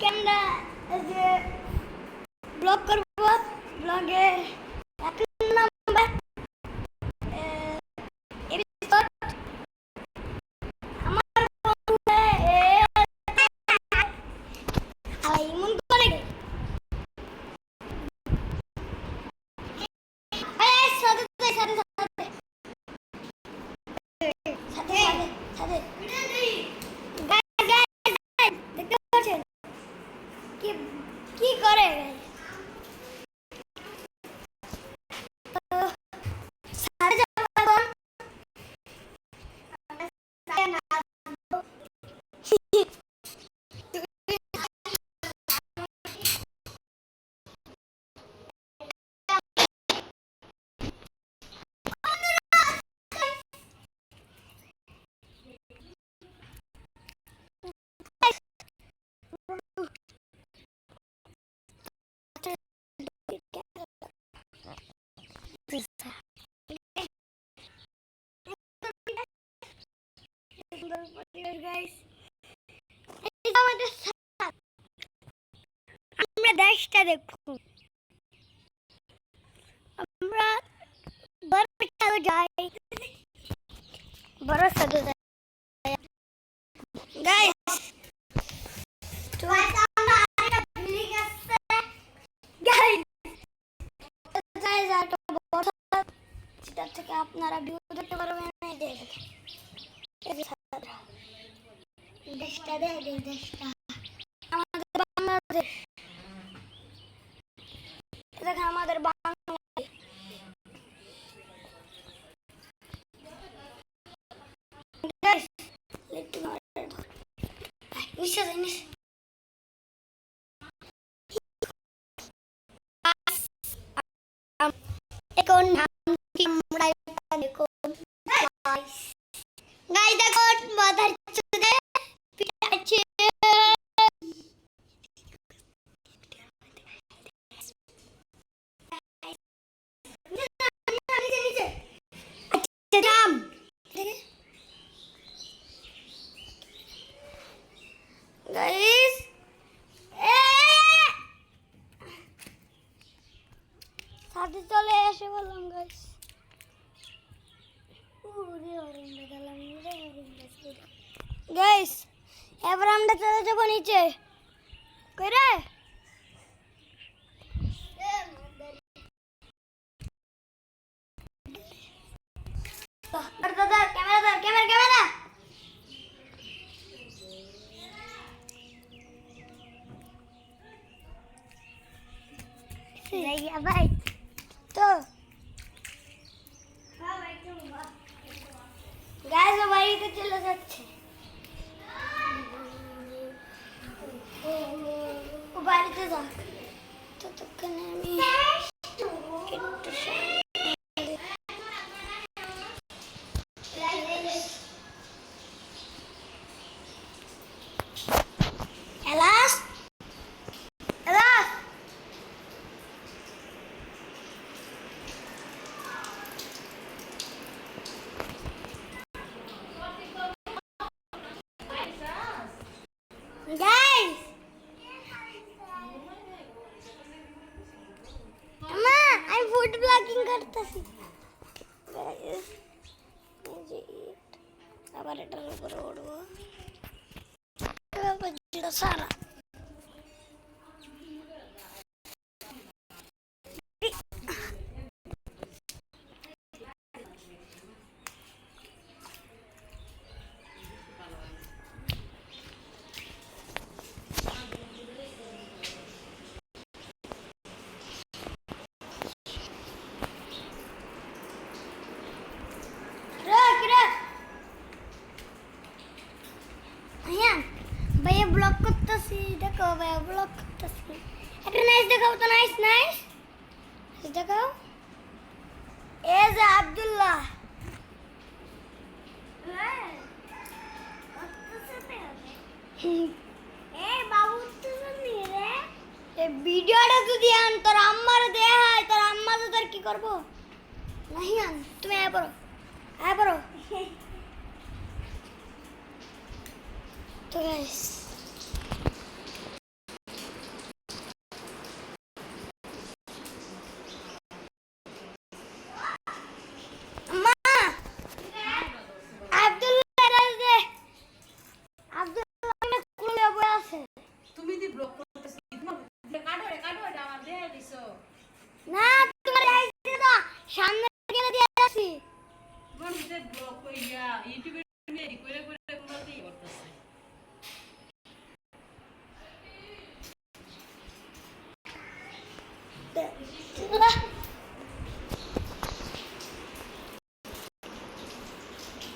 আজকে আমরা যে ব্লগ করব, ব্লগে এক নাম্বার এপিসোড আমার বন্ধুরা এমন করে সাথে সাথে সাথে সাথে সাথে দেখতে পাচ্ছেন কি কি করে আমরা দেশটা দেখুন, আমরা বড় সাধু যাই, বড় সাধু যাই গাইস। সেটা থেকে আপনারা ভিউ দেখতে পারবেন। দেশটা দেশটা আমাদের বাংলাদেশ, দেখেন আমাদের বাংলাদেশ। এখন আমরা দেখুন গাইস, দেখুন মাথার চুলে পিটাচ্ছে। গাইস সাথে চলে এসে বললাম গাইস, গাইস এবার আমরা চলে যাবো নিচে করে। দাদা ক্যামেরা ক্যামেরা ক্যামেরা ভাই। তো গাইস ও বাড়িতে চলে যাচ্ছে, ও বাড়িতে যাক। ততক্ষণে আমি একটু এলাস এলাস গাইস, মা আমি ফুড ব্লগিং করতেছি। আবার এটার উপরে উঠবো সারা। ভাইয়া ব্লগ করতেছি, দেখো ভাইয়া ব্লগ করতেছি। একটা নাইস দেখাও তো, নাইস নাইস দেখাও। এ যে আব্দুল্লাহ, ভিডিওটা যদি আন তোর আম্মার দেখায়, তোর আম্মা তো তোর কি করবো নাহি আন। তুমি আয় পড়ো তো গাইস। দে।